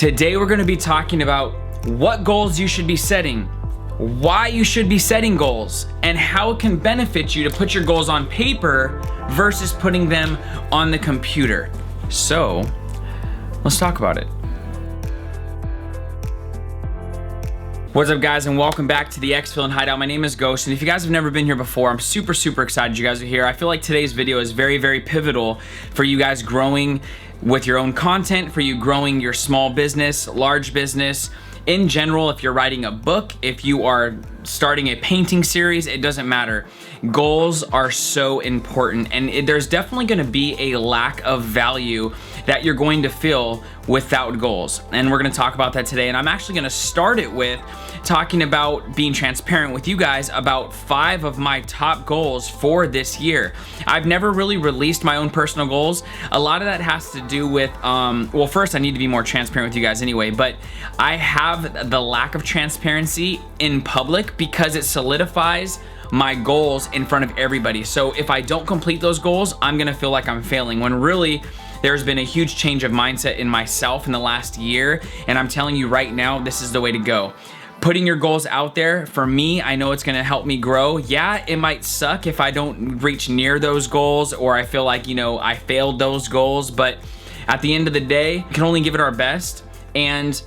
Today we're going to be talking about what goals you should be setting, why you should be setting goals, and how it can benefit you to put your goals on paper versus putting them on the computer. So, let's talk about it. What's up, guys, and welcome back to the XVLN Hideout. My name is Ghost, and if you guys have never been here before, I'm super excited you guys are here. I feel like today's video is very pivotal for you guys growing with your own content, for you growing your small business, large business. In general, if you're writing a book, if you are starting a painting series, it doesn't matter. Goals are so important, and there's definitely going to be a lack of value that you're going to feel without goals. And we're going to talk about that today. And I'm actually going to start it with talking about being transparent with you guys about 5 of my top goals for this year. I've never really released my own personal goals. A lot of that has to do with, well, first I need to be more transparent with you guys anyway, but I have the lack of transparency in public because it solidifies my goals in front of everybody. So if I don't complete those goals, I'm gonna feel like I'm failing, when really there's been a huge change of mindset in myself in the last year. And I'm telling you right now, this is the way to go. Putting your goals out there, for me, I know it's gonna help me grow. Yeah, it might suck if I don't reach near those goals, or I feel like, I failed those goals, but at the end of the day, we can only give it our best. And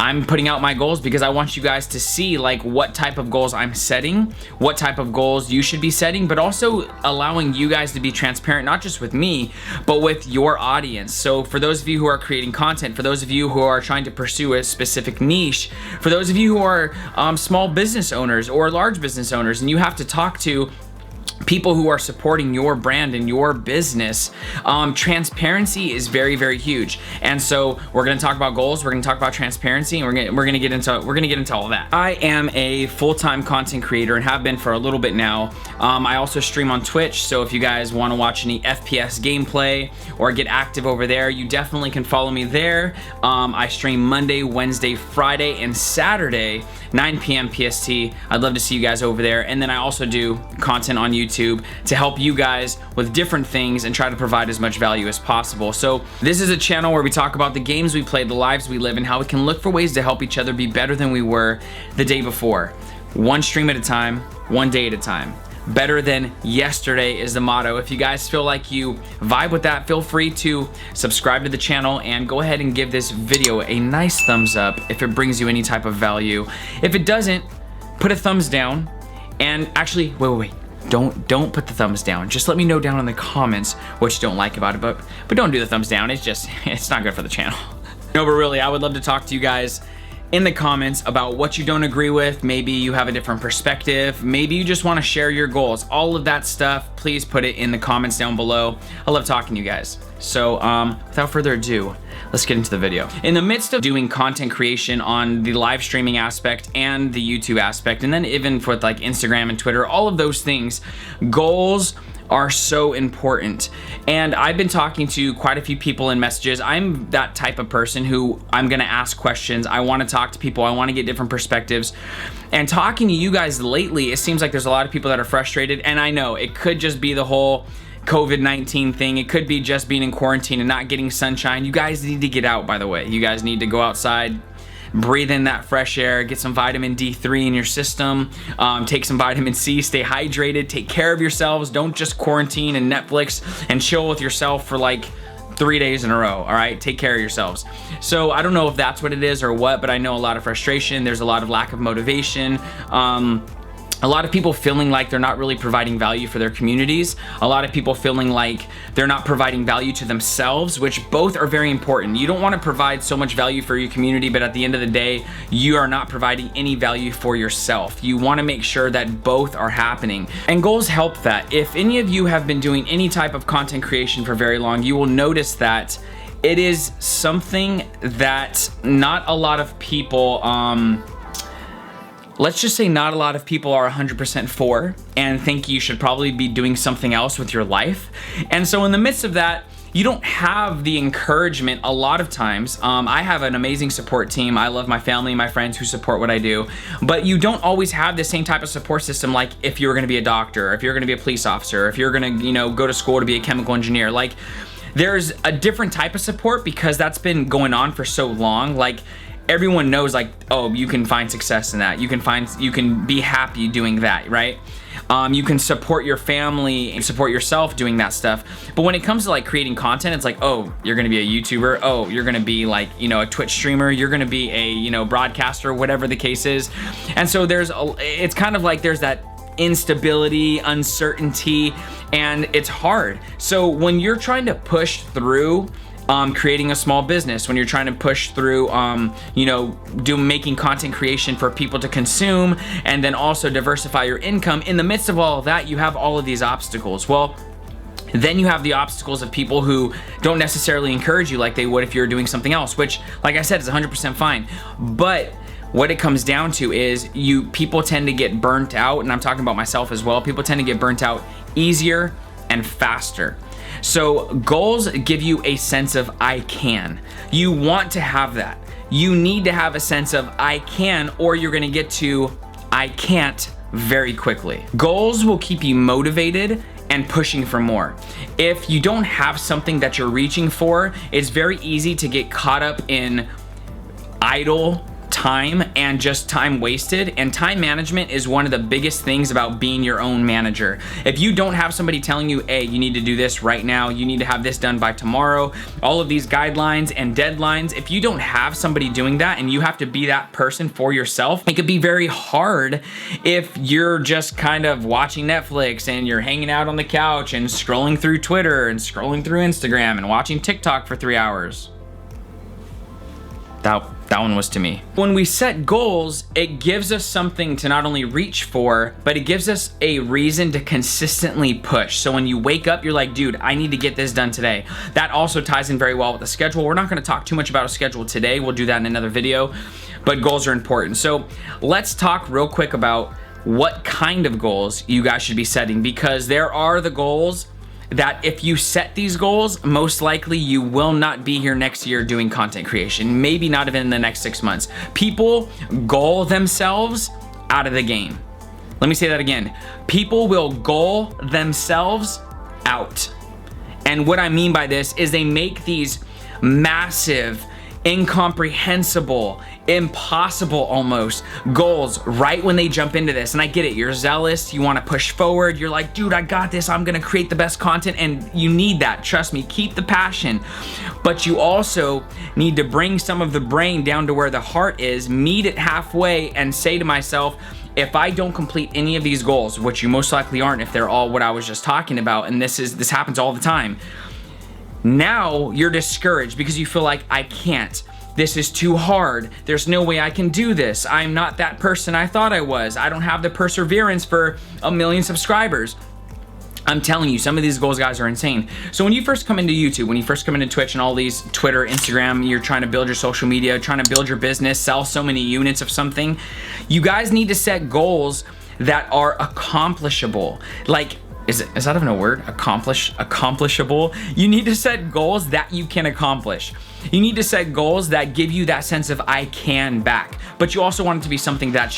I'm putting out my goals because I want you guys to see like what type of goals I'm setting, what type of goals you should be setting, but also allowing you guys to be transparent, not just with me, but with your audience. So for those of you who are creating content, for those of you who are trying to pursue a specific niche, for those of you who are small business owners or large business owners, and you have to talk to people who are supporting your brand and your business, transparency is very huge. And so we're going to talk about goals, we're going to talk about transparency, and we're going to get into all of that. I am a full-time content creator and have been for a little bit now. I also stream on Twitch, so if you guys want to watch any FPS gameplay or get active over there, you definitely can follow me there. I stream Monday, Wednesday, Friday, and Saturday, 9 p.m. PST. I'd love to see you guys over there. And then I also do content on YouTube to help you guys with different things and try to provide as much value as possible. So this is a channel where we talk about the games we play, the lives we live, and how we can look for ways to help each other be better than we were the day before. One stream at a time, one day at a time. Better than yesterday is the motto. If you guys feel like you vibe with that, feel free to subscribe to the channel and go ahead and give this video a nice thumbs up if it brings you any type of value. If it doesn't, put a thumbs down. And actually, wait. Don't put the thumbs down. Just let me know down in the comments what you don't like about it, but don't do the thumbs down. It's not good for the channel. No, but really, I would love to talk to you guys in the comments about what you don't agree with. Maybe you have a different perspective. Maybe you just want to share your goals. All of that stuff, please put it in the comments down below. I love talking to you guys. So without further ado, let's get into the video. In the midst of doing content creation on the live streaming aspect and the YouTube aspect, and then even for like Instagram and Twitter, all of those things, goals are so important. And I've been talking to quite a few people in messages. I'm that type of person who I'm gonna ask questions. I wanna talk to people. I wanna get different perspectives. And talking to you guys lately, it seems like there's a lot of people that are frustrated. And I know it could just be the whole COVID-19 thing. It could be just being in quarantine and not getting sunshine. You guys need to get out, by the way. You guys need to go outside, breathe in that fresh air, get some vitamin D3 in your system, take some vitamin C, stay hydrated, take care of yourselves. Don't just quarantine and Netflix and chill with yourself for like 3 days in a row. All right, take care of yourselves. So I don't know if that's what it is or what, but I know a lot of frustration. There's a lot of lack of motivation. A lot of people feeling like they're not really providing value for their communities. A lot of people feeling like they're not providing value to themselves, which both are very important. You don't want to provide so much value for your community, but at the end of the day, you are not providing any value for yourself. You want to make sure that both are happening. And goals help that. If any of you have been doing any type of content creation for very long, you will notice that it is something that not a lot of people, let's just say not a lot of people are 100% for and think you should probably be doing something else with your life. And so in the midst of that, you don't have the encouragement a lot of times. I have an amazing support team. I love my family and my friends who support what I do, but you don't always have the same type of support system like if you were gonna be a doctor, if you're gonna be a police officer, if you're gonna, go to school to be a chemical engineer. Like, there's a different type of support because that's been going on for so long. Like, everyone knows, like, oh, you can find success in that. You can be happy doing that, right? You can support your family and support yourself doing that stuff. But when it comes to like creating content, it's like, oh, you're gonna be a YouTuber. Oh, you're gonna be like, you know, a Twitch streamer. You're gonna be a, you know, broadcaster, whatever the case is. And so it's kind of like there's that instability, uncertainty, and it's hard. So when you're trying to push through creating a small business, when you're trying to push through, you know, making content creation for people to consume, and then also diversify your income, in the midst of all of that, you have all of these obstacles. Well, then you have the obstacles of people who don't necessarily encourage you like they would if you're doing something else, which, like I said, is 100% fine. But what it comes down to is people tend to get burnt out, and I'm talking about myself as well. People tend to get burnt out easier and faster. So goals give you a sense of I can. You want to have that. You need to have a sense of I can, or you're gonna get to I can't very quickly. Goals will keep you motivated and pushing for more. If you don't have something that you're reaching for, it's very easy to get caught up in idle time and just time wasted. And time management is one of the biggest things about being your own manager. If you don't have somebody telling you, hey, you need to do this right now, you need to have this done by tomorrow, all of these guidelines and deadlines, if you don't have somebody doing that and you have to be that person for yourself, it could be very hard if you're just kind of watching Netflix and you're hanging out on the couch and scrolling through Twitter and scrolling through Instagram and watching TikTok for 3 hours. That one was to me. When we set goals, it gives us something to not only reach for, but it gives us a reason to consistently push. So when you wake up, you're like, dude, I need to get this done today. That also ties in very well with the schedule. We're not gonna talk too much about a schedule today. We'll do that in another video, but goals are important. So let's talk real quick about what kind of goals you guys should be setting, because there are the goals that if you set these goals, most likely you will not be here next year doing content creation, maybe not even in the next 6 months. People goal themselves out of the game. Let me say that again. People will goal themselves out. And what I mean by this is they make these massive, incomprehensible, impossible almost goals right when they jump into this. And I get it, you're zealous, you want to push forward, you're like, dude, I got this, I'm gonna create the best content, and you need that, trust me, keep the passion. But you also need to bring some of the brain down to where the heart is, meet it halfway, and say to myself, if I don't complete any of these goals, which you most likely aren't if they're all what I was just talking about, and this happens all the time, now you're discouraged because you feel like, I can't. This is too hard. There's no way I can do this. I'm not that person I thought I was. I don't have the perseverance for 1 million subscribers. I'm telling you, some of these goals, guys, are insane. So when you first come into YouTube, when you first come into Twitch and all these Twitter, Instagram, you're trying to build your social media, trying to build your business, sell so many units of something, you guys need to set goals that are accomplishable. Like, is that even a word? Accomplishable? You need to set goals that you can accomplish. You need to set goals that give you that sense of I can back. But you also want it to be something that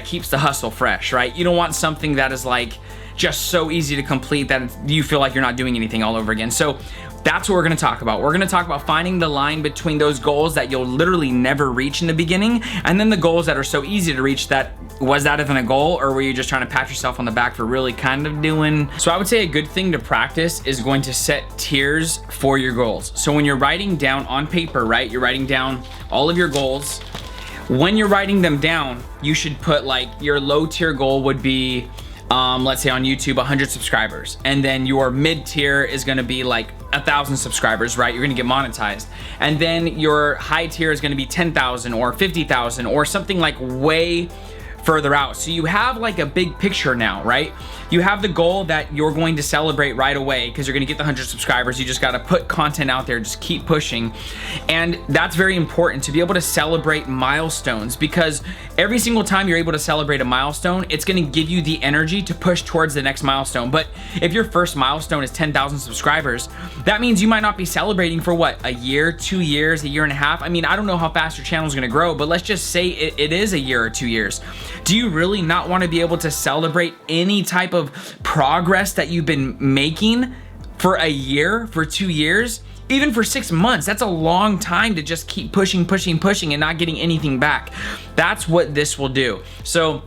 keeps the hustle fresh, right? You don't want something that is like just so easy to complete that you feel like you're not doing anything all over again. So that's what we're gonna talk about. We're gonna talk about finding the line between those goals that you'll literally never reach in the beginning, and then the goals that are so easy to reach that, was that even a goal, or were you just trying to pat yourself on the back for really kind of doing? So I would say a good thing to practice is going to set tiers for your goals. So when you're writing down on paper, right, you're writing down all of your goals. When you're writing them down, you should put, like, your low tier goal would be, let's say on YouTube, 100 subscribers. And then your mid tier is gonna be like 1,000 subscribers, right? You're gonna get monetized. And then your high tier is gonna be 10,000 or 50,000 or something like way further out. So you have like a big picture now, right? You have the goal that you're going to celebrate right away because you're gonna get the 100 subscribers. You just gotta put content out there, just keep pushing. And that's very important to be able to celebrate milestones, because every single time you're able to celebrate a milestone, it's gonna give you the energy to push towards the next milestone. But if your first milestone is 10,000 subscribers, that means you might not be celebrating for what, a year, 2 years, a year and a half? I mean, I don't know how fast your channel is gonna grow, but let's just say it is a year or 2 years. Do you really not want to be able to celebrate any type of progress that you've been making for a year, for 2 years, even for 6 months. That's a long time to just keep pushing and not getting anything back. That's what this will do. So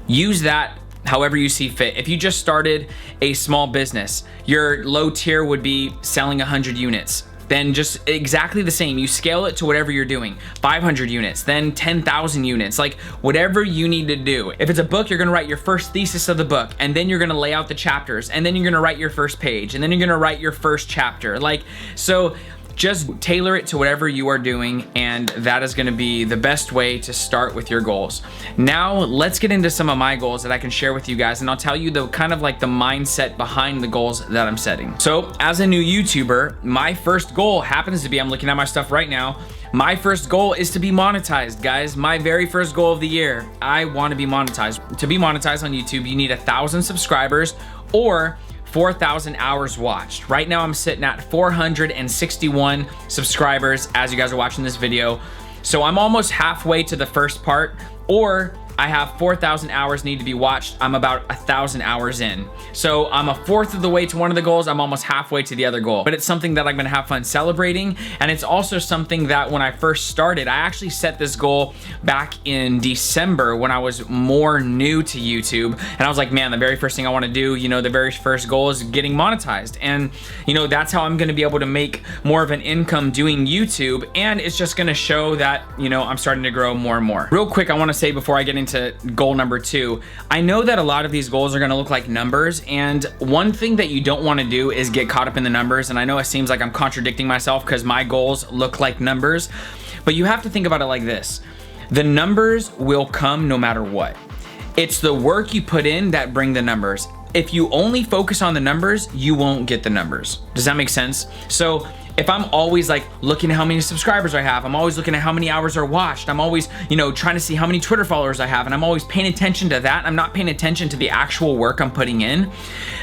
use that however you see fit. If you just started a small business, your low tier would be selling 100 units. Then just exactly the same. You scale it to whatever you're doing. 500 units, then 10,000 units, like whatever you need to do. If it's a book, you're gonna write your first thesis of the book, and then you're gonna lay out the chapters, and then you're gonna write your first page, and then you're gonna write your first chapter. Like, so just tailor it to whatever you are doing, and that is gonna be the best way to start with your goals. Now, let's get into some of my goals that I can share with you guys, and I'll tell you the kind of like the mindset behind the goals that I'm setting. So, as a new YouTuber, my first goal happens to be, I'm looking at my stuff right now, my first goal is to be monetized, guys. My very first goal of the year, I wanna be monetized. To be monetized on YouTube, you need 1,000 subscribers or 4,000 hours watched. Right now I'm sitting at 461 subscribers as you guys are watching this video. So I'm almost halfway to the first part, or I have 4,000 hours need to be watched. I'm about 1,000 hours in. So I'm a fourth of the way to one of the goals. I'm almost halfway to the other goal, but it's something that I'm gonna have fun celebrating. And it's also something that when I first started, I actually set this goal back in December when I was more new to YouTube. And I was like, man, the very first thing I wanna do, you know, the very first goal is getting monetized. And you know, that's how I'm gonna be able to make more of an income doing YouTube. And it's just gonna show that, you know, I'm starting to grow more and more. Real quick, I wanna say before I get into goal number 2, I know that a lot of these goals are gonna look like numbers, and one thing that you don't wanna do is get caught up in the numbers. And I know it seems like I'm contradicting myself because my goals look like numbers, but you have to think about it like this. The numbers will come no matter what. It's the work you put in that bring the numbers. If you only focus on the numbers, you won't get the numbers. Does that make sense? So if I'm always like looking at how many subscribers I have, I'm always looking at how many hours are watched, I'm always, you know, trying to see how many Twitter followers I have, and I'm always paying attention to that, I'm not paying attention to the actual work I'm putting in,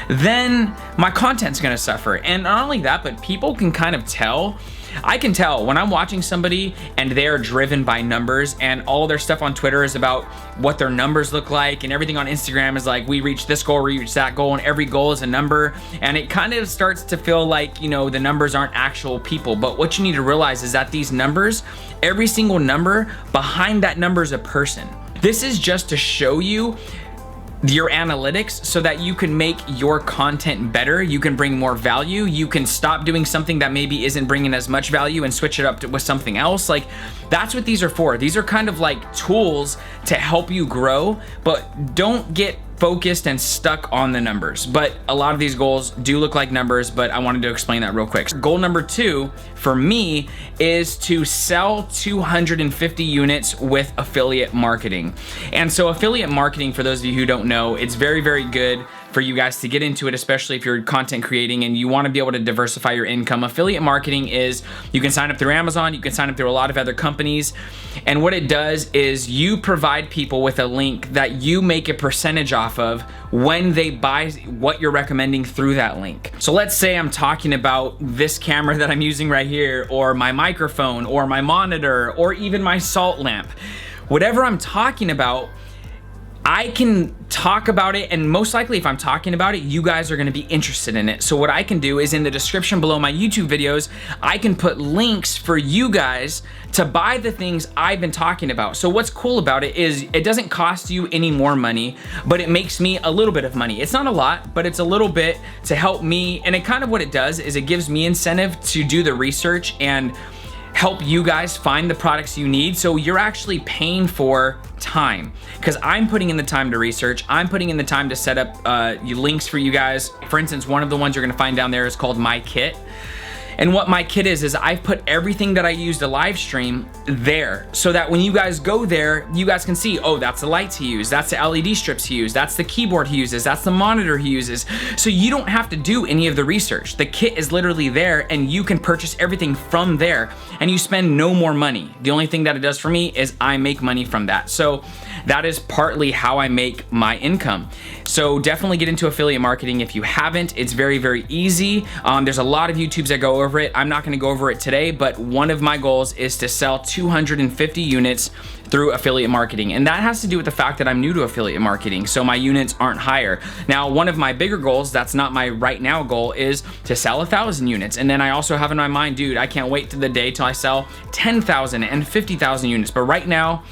then my content's gonna suffer. And not only that, but people can kind of tell. I can tell when I'm watching somebody and they're driven by numbers, and all their stuff on Twitter is about what their numbers look like, and everything on Instagram is like, we reached this goal, we reached that goal, and every goal is a number. And it kind of starts to feel like, you know, the numbers aren't actual people. But what you need to realize is that these numbers, every single number behind that number is a person. This is just to show you your analytics so that you can make your content better, you can bring more value, you can stop doing something that maybe isn't bringing as much value and switch it up with something else. Like, that's what these are for. These are kind of like tools to help you grow, but don't get focused and stuck on the numbers. But a lot of these goals do look like numbers, but I wanted to explain that real quick. Goal number 2 for me is to sell 250 units with affiliate marketing. And so affiliate marketing, for those of you who don't know, it's very, very good for you guys to get into it, especially if you're content creating and you want to be able to diversify your income. Affiliate marketing is, you can sign up through Amazon, you can sign up through a lot of other companies. And what it does is you provide people with a link that you make a percentage off of when they buy what you're recommending through that link. So let's say I'm talking about this camera that I'm using right here, or my microphone, or my monitor, or even my salt lamp. Whatever I'm talking about, I can talk about it, and most likely if I'm talking about it, you guys are gonna be interested in it. So what I can do is in the description below my YouTube videos, I can put links for you guys to buy the things I've been talking about. So what's cool about it is it doesn't cost you any more money, but it makes me a little bit of money. It's not a lot, but it's a little bit to help me. And it kind of, what it does is it gives me incentive to do the research and help you guys find the products you need. So you're actually paying for time, because I'm putting in the time to research, I'm putting in the time to set up links for you guys. For instance, one of the ones you're gonna find down there is called My Kit. And what My Kit is I've put everything that I use to live stream there, so that when you guys go there, you guys can see, oh, that's the lights he used, that's the LED strips he used, that's the keyboard he uses, that's the monitor he uses. So you don't have to do any of the research. The kit is literally there, and you can purchase everything from there, and you spend no more money. The only thing that it does for me is I make money from that. So that is partly how I make my income. So definitely get into affiliate marketing if you haven't. It's very, very easy. There's a lot of YouTubes that go over it. I'm not gonna go over it today, but one of my goals is to sell 250 units through affiliate marketing. And that has to do with the fact that I'm new to affiliate marketing, so my units aren't higher. Now, one of my bigger goals, that's not my right now goal, is to sell 1,000 units. And then I also have in my mind, dude, I can't wait to the day till I sell 10,000 and 50,000 units. But right now,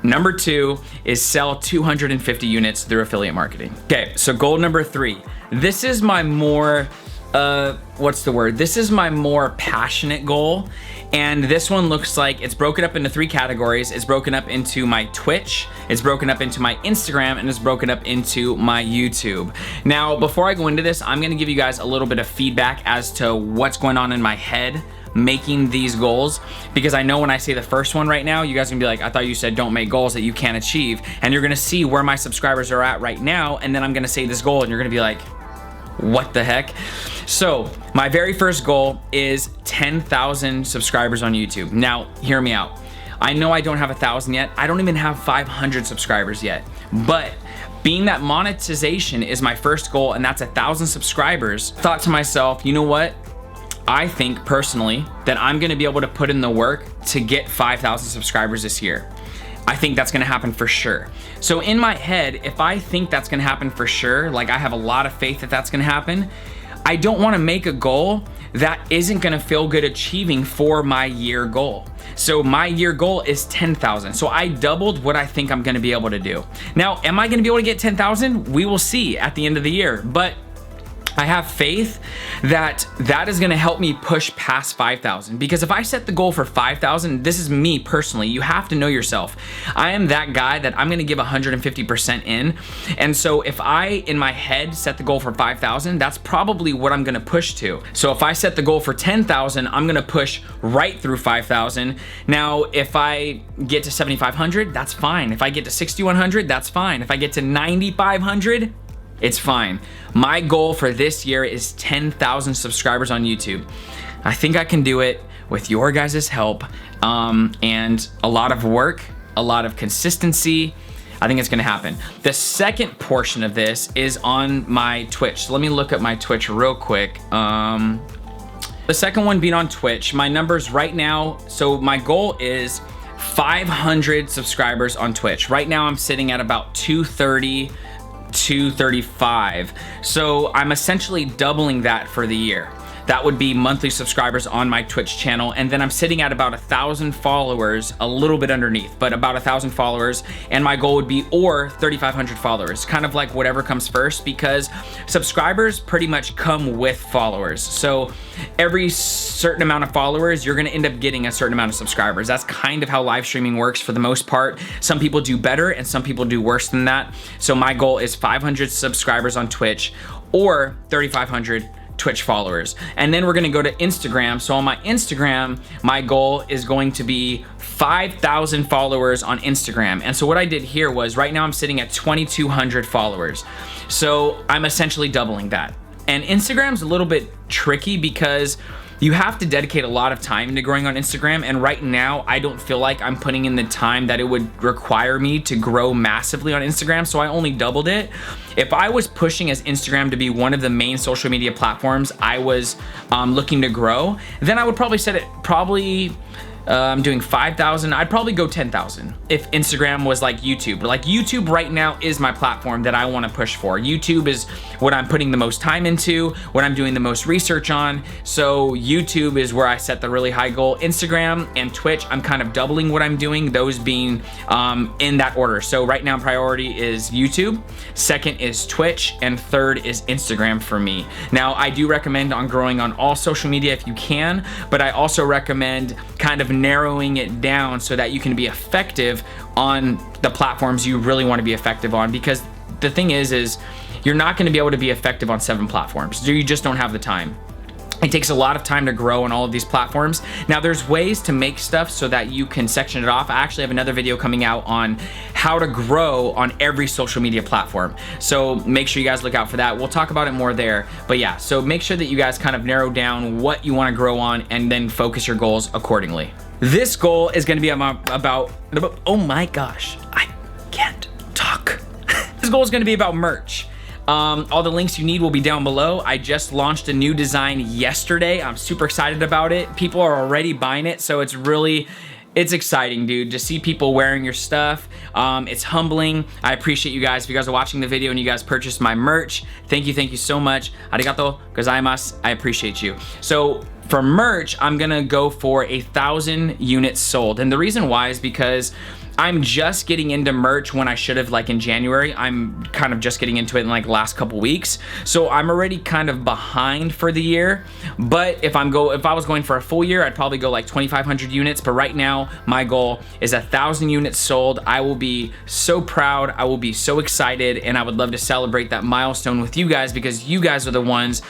number 2 is sell 250 units through affiliate marketing. Okay, so goal number 3. This is my more, This is my more passionate goal. And this one looks like it's broken up into 3 categories. It's broken up into my Twitch, it's broken up into my Instagram, and it's broken up into my YouTube. Now, before I go into this, I'm gonna give you guys a little bit of feedback as to what's going on in my head making these goals, because I know when I say the first one right now, you guys are gonna be like, I thought you said don't make goals that you can't achieve. And you're gonna see where my subscribers are at right now, and then I'm gonna say this goal and you're gonna be like, what the heck? So my very first goal is 10,000 subscribers on YouTube. Now, hear me out. I know I don't have 1,000 yet. I don't even have 500 subscribers yet. But being that monetization is my first goal and that's 1,000 subscribers, thought to myself, you know what? I think personally that I'm gonna be able to put in the work to get 5,000 subscribers this year. I think that's gonna happen for sure. So in my head, if I think that's gonna happen for sure, like I have a lot of faith that that's gonna happen, I don't wanna make a goal that isn't gonna feel good achieving for my year goal. So my year goal is 10,000. So I doubled what I think I'm gonna be able to do. Now, am I gonna be able to get 10,000? We will see at the end of the year, but I have faith that that is gonna help me push past 5,000, because if I set the goal for 5,000, this is me personally, you have to know yourself. I am that guy that I'm gonna give 150% in. And so if I, in my head, set the goal for 5,000, that's probably what I'm gonna push to. So if I set the goal for 10,000, I'm gonna push right through 5,000. Now, if I get to 7,500, that's fine. If I get to 6,100, that's fine. If I get to 9,500, it's fine. My goal for this year is 10,000 subscribers on YouTube. I think I can do it with your guys' help and a lot of work, a lot of consistency. I think it's gonna happen. The second portion of this is on my Twitch. So let me look at my Twitch real quick. The second one being on Twitch, my numbers right now, so my goal is 500 subscribers on Twitch. Right now I'm sitting at about 230, 235. So I'm essentially doubling that for the year. That would be monthly subscribers on my Twitch channel. And then I'm sitting at about 1,000 followers, a little bit underneath, but about 1,000 followers. And my goal would be, or 3,500 followers, kind of like whatever comes first, because subscribers pretty much come with followers. So every certain amount of followers, you're gonna end up getting a certain amount of subscribers. That's kind of how live streaming works for the most part. Some people do better and some people do worse than that. So my goal is 500 subscribers on Twitch or 3,500 Twitch followers. And then we're gonna go to Instagram. So on my Instagram, my goal is going to be 5,000 followers on Instagram. And so what I did here was, right now I'm sitting at 2,200 followers. So I'm essentially doubling that. And Instagram's a little bit tricky because you have to dedicate a lot of time into growing on Instagram. And right now, I don't feel like I'm putting in the time that it would require me to grow massively on Instagram. So I only doubled it. If I was pushing as Instagram to be one of the main social media platforms I was looking to grow, then I would probably set it I'm doing 5,000. I'd probably go 10,000 if Instagram was like YouTube. Like YouTube right now is my platform that I want to push for. YouTube is what I'm putting the most time into, what I'm doing the most research on. So YouTube is where I set the really high goal. Instagram and Twitch, I'm kind of doubling what I'm doing, those being in that order. So right now priority is YouTube, second is Twitch, and third is Instagram for me. Now I do recommend on growing on all social media if you can, but I also recommend kind of narrowing it down so that you can be effective on the platforms you really want to be effective on, because the thing is you're not going to be able to be effective on 7 platforms. You just don't have the time. It takes a lot of time to grow on all of these platforms. Now there's ways to make stuff so that you can section it off. I actually have another video coming out on how to grow on every social media platform. So make sure you guys look out for that. We'll talk about it more there. But yeah, so make sure that you guys kind of narrow down what you want to grow on and then focus your goals accordingly. This goal is going to be about, oh my gosh, I can't This goal is gonna be about merch. All the links you need will be down below. I just launched a new design yesterday. I'm super excited about it. People are already buying it, so it's exciting, dude, to see people wearing your stuff. It's humbling. I appreciate you guys. If you guys are watching the video and you guys purchased my merch, thank you so much. Arigato gozaimasu. I appreciate you. So for merch, I'm gonna go for 1,000 units sold. And the reason why is because I'm just getting into merch when I should have, like in January. I'm kind of just getting into it in like the last couple weeks. So I'm already kind of behind for the year. But if I was going for a full year, I'd probably go like 2,500 units. But right now, my goal is 1,000 units sold. I will be so proud. I will be so excited. And I would love to celebrate that milestone with you guys, because you guys are the ones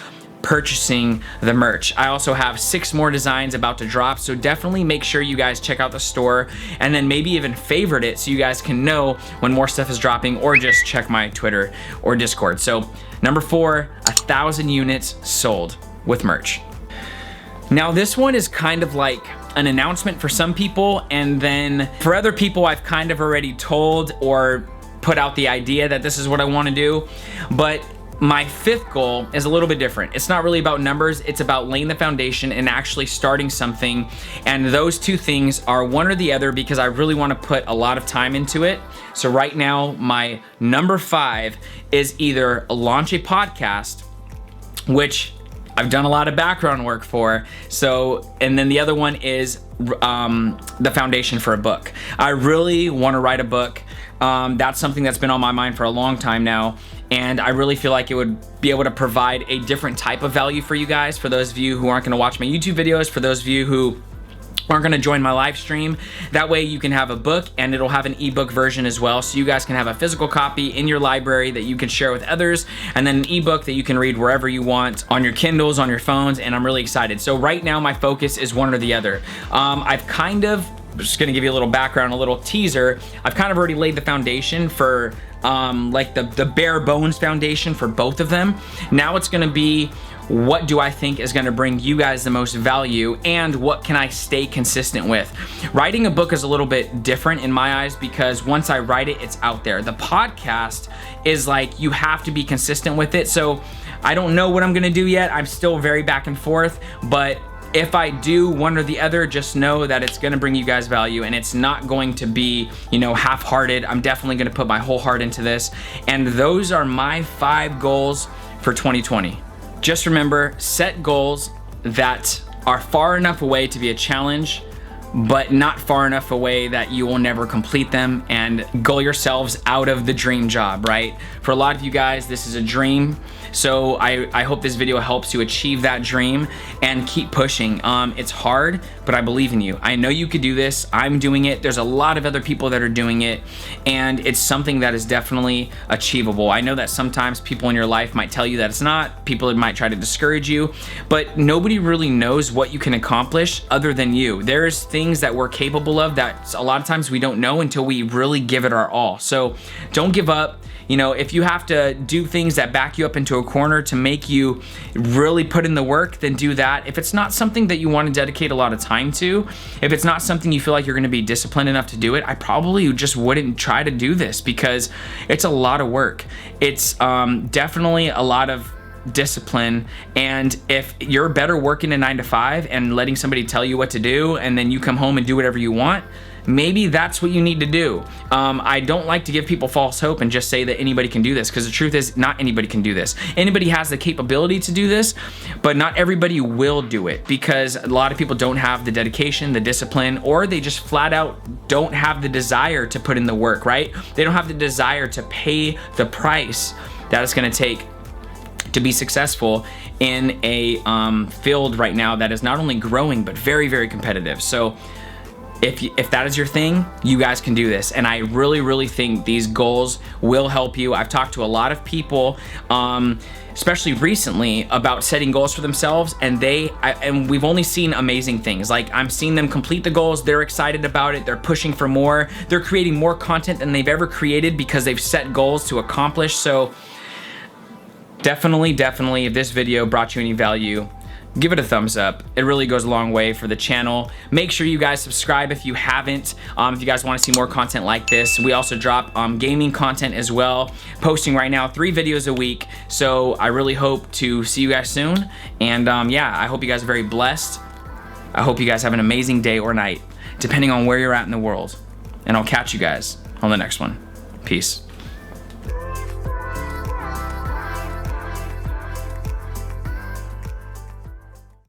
purchasing the merch. I also have 6 more designs about to drop, so definitely make sure you guys check out the store and then maybe even favorite it so you guys can know when more stuff is dropping, or just check my Twitter or Discord. So number 4, 1,000 units sold with merch. Now this one is kind of like an announcement for some people, and then for other people I've kind of already told or put out the idea that this is what I want to do. But my 5th goal is a little bit different. It's not really about numbers, it's about laying the foundation and actually starting something. And those 2 things are one or the other, because I really want to put a lot of time into it. So right now, my number 5 is either launch a podcast, which I've done a lot of background work for. So, and then the other one is the foundation for a book. I really want to write a book. That's something that's been on my mind for a long time now. And I really feel like it would be able to provide a different type of value for you guys. For those of you who aren't gonna watch my YouTube videos, for those of you who aren't gonna join my live stream, that way you can have a book, and it'll have an ebook version as well. So you guys can have a physical copy in your library that you can share with others, and then an ebook that you can read wherever you want, on your Kindles, on your phones, and I'm really excited. So right now my focus is one or the other. Just gonna give you a little background, a little teaser. I've kind of already laid the foundation for like the bare bones foundation for both of them. Now it's gonna be, what do I think is gonna bring you guys the most value, and what can I stay consistent with? Writing a book is a little bit different in my eyes, because once I write it, it's out there. The podcast is like, you have to be consistent with it. So I don't know what I'm gonna do yet. I'm still very back and forth, but if I do one or the other, just know that it's gonna bring you guys value, and it's not going to be, you know, half-hearted. I'm definitely gonna put my whole heart into this. And those are my 5 goals for 2020. Just remember, set goals that are far enough away to be a challenge, but not far enough away that you will never complete them, and goal yourselves out of the dream job, right? For a lot of you guys, this is a dream. So I hope this video helps you achieve that dream and keep pushing. It's hard, but I believe in you. I know you could do this. I'm doing it. There's a lot of other people that are doing it, and it's something that is definitely achievable. I know that sometimes people in your life might tell you that it's not. People might try to discourage you, but nobody really knows what you can accomplish other than you. There's things that we're capable of that a lot of times we don't know until we really give it our all. So don't give up. You know, if you have to do things that back you up into a corner to make you really put in the work, then do that. If it's not something that you want to dedicate a lot of time to, if it's not something you feel like you're going to be disciplined enough to do it, I probably just wouldn't try to do this, because it's a lot of work. It's definitely a lot of discipline, and if you're better working a 9 to 5 and letting somebody tell you what to do, and then you come home and do whatever you want, maybe that's what you need to do. I don't like to give people false hope and just say that anybody can do this, because the truth is not anybody can do this. Anybody has the capability to do this, but not everybody will do it, because a lot of people don't have the dedication, the discipline, or they just flat out don't have the desire to put in the work, right? They don't have the desire to pay the price that it's gonna take to be successful in a field right now that is not only growing, but very, very competitive. So if that is your thing, you guys can do this. And I really, really think these goals will help you. I've talked to a lot of people, especially recently, about setting goals for themselves, and we've only seen amazing things. Like, I'm seeing them complete the goals, they're excited about it, they're pushing for more, they're creating more content than they've ever created because they've set goals to accomplish. So definitely, if this video brought you any value, give it a thumbs up. It really goes a long way for the channel. Make sure you guys subscribe if you haven't. If you guys want to see more content like this. We also drop gaming content as well. Posting right now 3 videos a week. So I really hope to see you guys soon. And yeah, I hope you guys are very blessed. I hope you guys have an amazing day or night, depending on where you're at in the world. And I'll catch you guys on the next one. Peace.